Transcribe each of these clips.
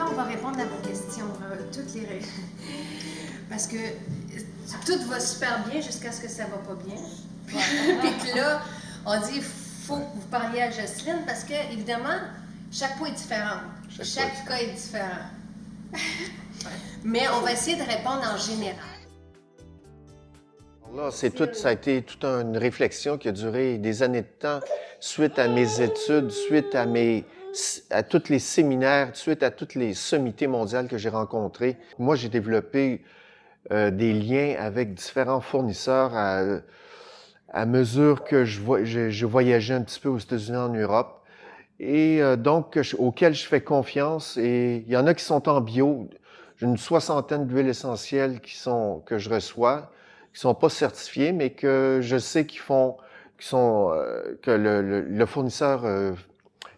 là, on va répondre à vos questions. Toutes les... Parce que tout va super bien jusqu'à ce que ça va pas bien. Puis que là, on dit, il faut que vous parliez à Jocelyne parce que, évidemment, chaque peau est différente. Chaque cas est différent. Mais on va essayer de répondre en général. Là, ça a été toute une réflexion qui a duré des années de temps, suite à mes études, suite à tous les séminaires, suite à toutes les sommités mondiales que j'ai rencontrées. Moi, j'ai développé des liens avec différents fournisseurs à mesure que je voyageais un petit peu aux États-Unis, en Europe, et auxquels je fais confiance. Et il y en a qui sont en bio. J'ai une 60aine d'huiles essentielles que je reçois, qui sont pas certifiées, mais que je sais que le fournisseur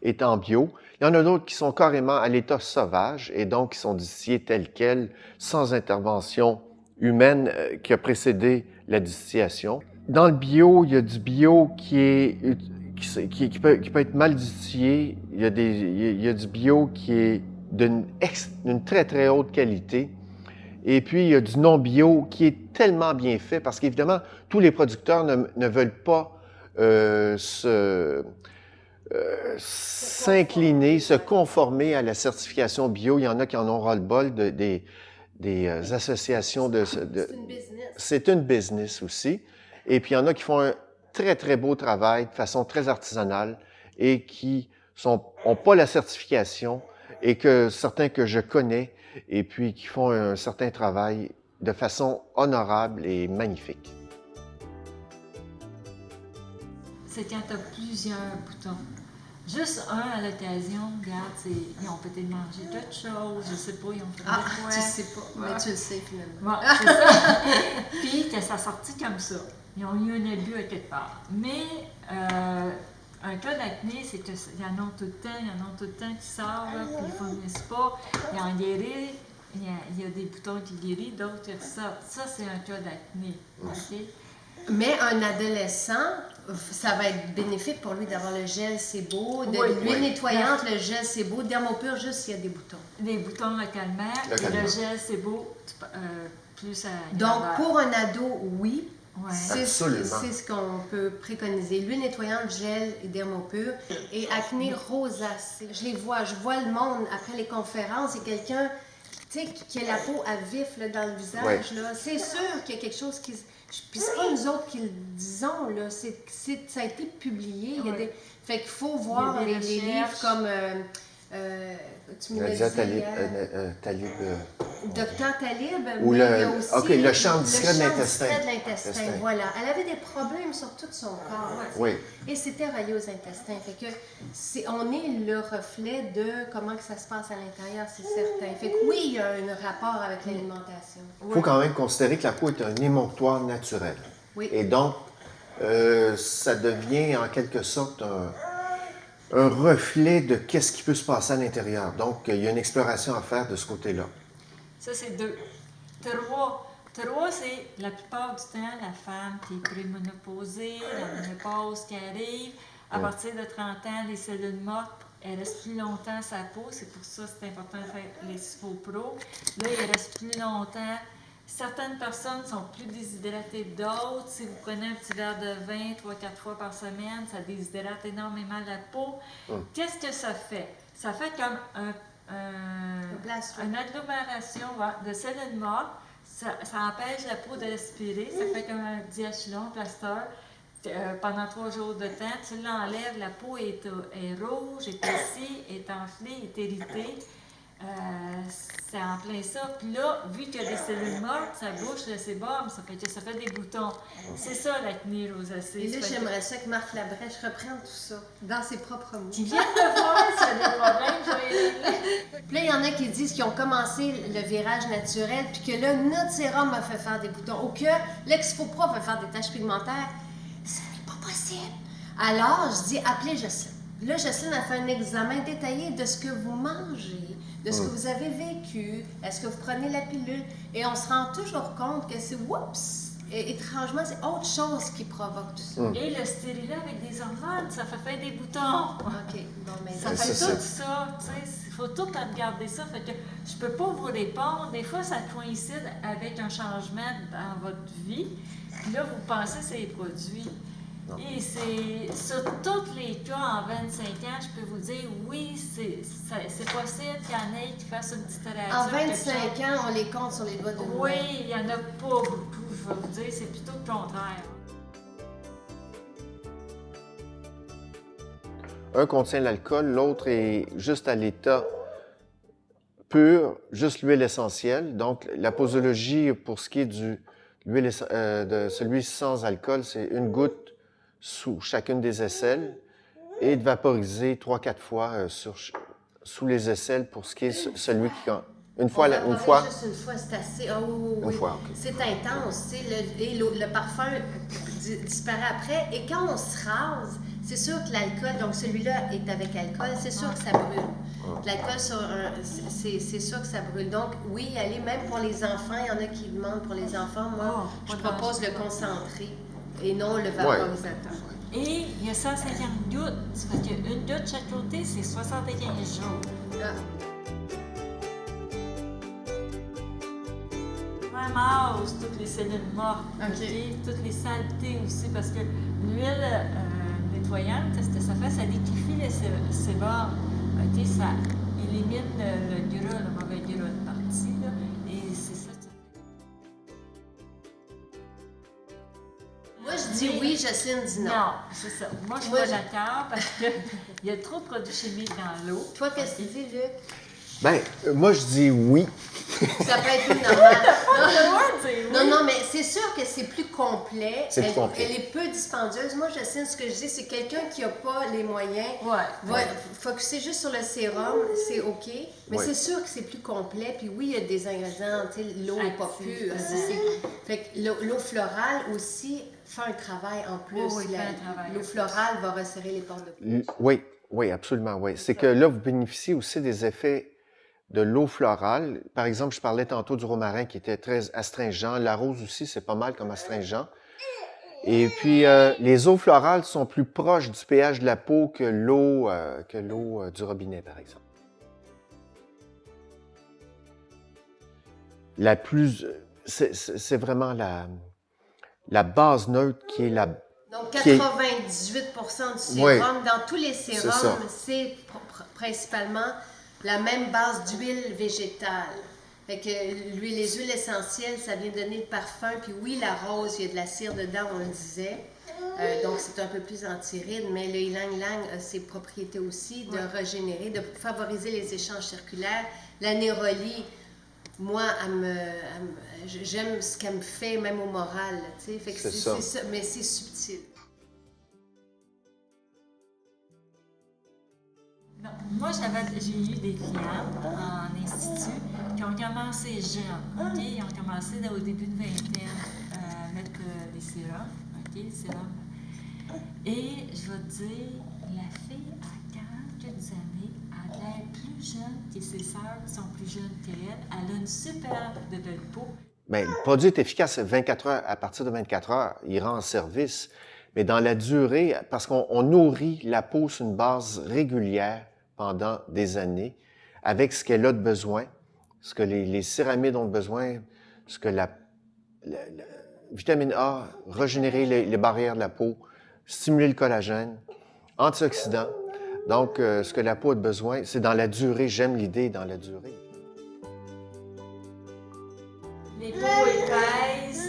est en bio. Il y en a d'autres qui sont carrément à l'état sauvage et donc qui sont distillés tels quels, sans intervention humaine qui a précédé la distillation. Dans le bio, il y a du bio qui peut être mal distillé. Il y a du bio qui est d'une très, très haute qualité. Et puis, il y a du non-bio qui est tellement bien fait parce qu'évidemment, tous les producteurs ne veulent pas s'incliner, se conformer à la certification bio. Il y en a qui en ont ras-le-bol des associations de... C'est une business. C'est une business aussi. Et puis, il y en a qui font un très, très beau travail de façon très artisanale et qui n'ont pas la certification et que certains que je connais et puis qui font un certain travail de façon honorable et magnifique. C'est quand tu as plusieurs boutons. Juste un à l'occasion, regarde, ils ont peut-être mangé d'autres choses, je sais pas, ils ont fait de quoi. Tu sais pas, mais tu le sais finalement. Bon, c'est ça. Puis que ça sortit comme ça. Ils ont eu un abus à quelque part. Mais un cas d'acné, c'est qu'il y en a tout le temps qui sortent, puis ils ne fournissent pas. Ils en guérissent, il y a des boutons qui guérissent, d'autres qui sortent. Ça, c'est un cas d'acné. Okay? Mais un adolescent, ça va être bénéfique pour lui d'avoir le gel Sebo, l'huile nettoyante, le gel Sebo, Dermopur, juste s'il y a des boutons. Des boutons localement, et le gel Sebo, plus à... Donc, pour un ado, oui. Ouais. C'est ce qu'on peut préconiser. L'huile nettoyante, gel et Dermopur. Et acné rosacée. Je vois le monde après les conférences, il y a quelqu'un qui a la peau à vif là, dans le visage. Là. C'est sûr qu'il y a quelque chose qui... Puis c'est pas nous autres qui le disons, là. Ça a été publié. Il y a des... Fait qu'il faut voir les livres comme... tu me l'as dit Talib. Docteur Talib, ou mais il y a aussi le champ discret de l'intestin. Voilà. Elle avait des problèmes sur tout son corps. Oui. Et c'était relié aux intestins. Fait que on est le reflet de comment que ça se passe à l'intérieur, c'est certain. Fait que oui, il y a un rapport avec l'alimentation. Il faut quand même considérer que la peau est un émonctoire naturel. Oui. Et donc, ça devient en quelque sorte un reflet de qu'est-ce qui peut se passer à l'intérieur. Donc, il y a une exploration à faire de ce côté-là. Ça, c'est 2. 3, c'est la plupart du temps, la femme qui est préménopausée, la ménopause qui arrive, à partir de 30 ans, les cellules mortes, elles restent plus longtemps à sa peau. C'est pour ça que c'est important de faire les Sifopro. Là, il reste plus longtemps. Certaines personnes sont plus déshydratées que d'autres. Si vous prenez un petit verre de vin 3-4 fois par semaine, ça déshydrate énormément la peau. Qu'est-ce que ça fait? Ça fait comme une agglomération de cellules mortes. Ça empêche la peau de respirer. Ça fait comme un diachylon, plaster. Pendant 3 jours de temps, tu l'enlèves, la peau est rouge, est épaissie, est enflée, est irritée. C'est en plein ça. Puis là, vu qu'il y a des cellules mortes, ça bouche le sébum, ça fait des boutons. C'est ça l'acné rosacée. Et là, j'aimerais ça que Marc Labrèche reprenne tout ça dans ses propres mots. Tu viens de voir s'il y a des problèmes, je vais... Puis là, il y en a qui disent qu'ils ont commencé le virage naturel, puis que là, notre sérum m'a fait faire des boutons, ou que l'Exfopro fait faire des taches pigmentaires. Ce n'est pas possible. Alors, je dis, appelez Jocelyne. Là, Jocelyne a fait un examen détaillé de ce que vous mangez, de ce que vous avez vécu, est-ce que vous prenez la pilule, et on se rend toujours compte que c'est oups, étrangement, c'est autre chose qui provoque tout ça. Et le stérilet avec des hormones, ça fait faire des boutons. OK, bon, mais Ça fait tout ça, tu sais, il faut tout regarder ça. Fait que je peux pas vous répondre. Des fois, ça coïncide avec un changement dans votre vie. Puis là, vous pensez que c'est les produits. Non. Et c'est sur tous les cas en 25 ans, je peux vous dire, oui, c'est possible qu'il y en ait qui fassent une petite réaction. En 25 ans, on les compte sur les doigts de main. Oui, il n'y en a pas beaucoup, je vais vous dire, c'est plutôt le contraire. Un contient l'alcool, l'autre est juste à l'état pur, juste l'huile essentielle. Donc, la posologie, pour ce qui est de celui sans alcool, c'est une goutte sous chacune des aisselles et de vaporiser 3-4 fois sous les aisselles pour ce qui est celui qui... Une fois. Juste une fois, c'est assez. Oh, oui. Une fois, OK. C'est intense, tu sais, le parfum disparaît après. Et quand on se rase, c'est sûr que l'alcool, donc celui-là est avec alcool, c'est sûr que ça brûle. L'alcool, c'est sûr que ça brûle. Donc, oui, allez, même pour les enfants, il y en a qui demandent pour les enfants. Moi, je propose le concentré et non le vaporisateur. Et il y a 150 gouttes, parce qu'une goutte de chaque côté, c'est 75 jours. Vraiment, toutes les cellules mortes, toutes les saletés aussi, parce que l'huile nettoyante, ça fait, ça liquéfie les sébum. Ça élimine le gras, le mauvais gras de partie, là, et c'est ça. Moi, je dis oui, Jocelyne dit non. Non, c'est ça. Moi, je suis pas d'accord parce qu'il y a trop de produits chimiques dans l'eau. Toi, qu'est-ce que tu dis, Luc? Bien, moi, je dis oui. Ça peut être plus normal. Non, Non, mais c'est sûr que c'est plus complet. C'est plus complet. Elle est peu dispendieuse. Moi, je sais ce que je dis, c'est quelqu'un qui n'a pas les moyens va focusser juste sur le sérum, c'est OK. Mais c'est sûr que c'est plus complet. Puis oui, il y a des ingrédients, tu sais, l'eau n'est pas pure. Fait que l'eau florale aussi fait un travail en plus. L'eau florale va resserrer les pores de peau. Oui, absolument, oui. C'est que là, vous bénéficiez aussi des effets de l'eau florale. Par exemple, je parlais tantôt du romarin qui était très astringent. La rose aussi, c'est pas mal comme astringent. Et puis, les eaux florales sont plus proches du pH de la peau que l'eau du robinet, par exemple. C'est vraiment la base neutre qui est la... Donc, 98 du sérum, dans tous les sérums, c'est principalement la même base d'huile végétale. Fait que les huiles essentielles, ça vient donner le parfum. Puis oui, la rose, il y a de la cire dedans, on le disait. Donc, c'est un peu plus anti-ride, mais le ylang-ylang a ses propriétés aussi de régénérer, de favoriser les échanges circulaires. La néroli, moi, j'aime ce qu'elle me fait, même au moral. Fait que c'est ça, mais c'est subtil. Non, moi, j'ai eu des clientes en institut qui ont commencé jeunes. Ils ont commencé au début de vingtaine à mettre des sérums. Les sérums. Et je vais te dire, la fille, à quelques années, elle a l'air plus jeune que ses sœurs qui sont plus jeunes qu'elle. Elle a une super de belle peau. Bien, le produit est efficace 24 heures. À partir de 24 heures, il rend service. Mais dans la durée, parce qu'on nourrit la peau sur une base régulière pendant des années, avec ce qu'elle a de besoin, ce que les céramides ont de besoin, ce que la vitamine A, régénérer les barrières de la peau, stimuler le collagène, antioxydants. Donc, ce que la peau a de besoin, c'est dans la durée. J'aime l'idée dans la durée. Les peaux épaisses,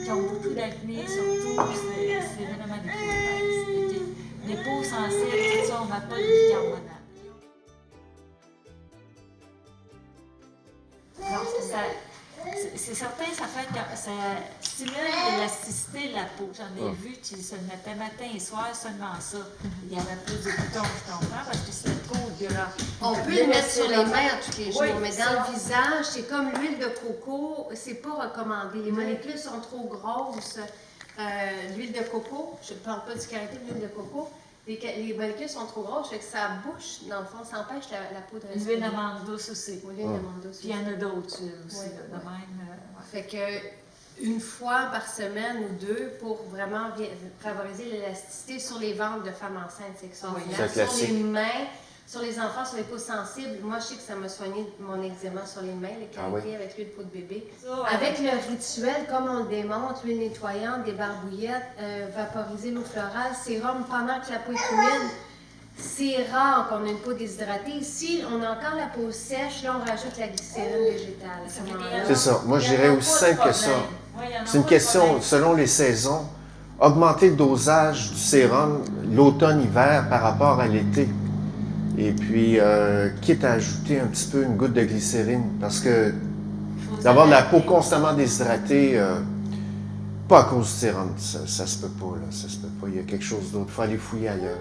qui ont beaucoup d'acné, surtout, c'est vraiment des peaux épaisses. Les peaux sensibles, tout ça, on n'a pas de bicarbonate. C'est certain, ça stimule l'élasticité de la peau. J'en ai vu qui se le mettaient matin et soir seulement ça. Il y avait plus de boutons, je comprends, parce que c'est trop gras. On peut le mettre sur les mains tous les jours, mais dans le visage, c'est comme l'huile de coco, c'est pas recommandé. Les molécules sont trop grosses. L'huile de coco, je ne parle pas du caractère de l'huile de coco, les molécules sont trop grosses, fait que ça bouche, dans le fond, ça empêche la peau de respirer. L'huile d'amande douce aussi. L'huile d'amande douce. Puis il y en a d'autres aussi, de même. Fait que une fois par semaine ou deux pour vraiment favoriser l'élasticité sur les ventres de femmes enceintes. C'est extraordinaire. C'est Sur les classique. mains, sur les enfants, sur les peaux sensibles. Moi, je sais que ça m'a soigné mon eczéma sur les mains, les cavités avec l'huile de peau de bébé. Avec le rituel, comme on le démontre, l'huile nettoyante, des barbouillettes, vaporiser l'eau florale, sérum pendant que la peau est humide. C'est rare qu'on ait une peau déshydratée. Si on a encore la peau sèche, là, on rajoute la glycérine végétale. À ce moment-là. C'est ça. Moi, je dirais aussi simple que ça. Oui, il y en a C'est une pas de question, problème. selon les saisons, augmenter le dosage du sérum l'automne-hiver par rapport à l'été. Et puis, quitte à ajouter un petit peu une goutte de glycérine, parce que Faut d'avoir la peau s'adapter. constamment déshydratée, pas à cause du sérum, ça se peut pas, là, ça se peut pas. Il y a quelque chose d'autre, il faut aller fouiller ailleurs.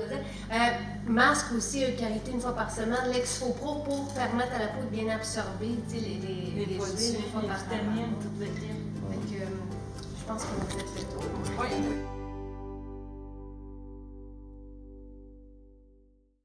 Masque aussi, eucarité une fois par semaine, l'Exfopro pour permettre à la peau de bien absorber tu sais, les Les produits, huiles une fois les par vitamines, semaine. tout le kit. Je pense qu'on a fait le tour.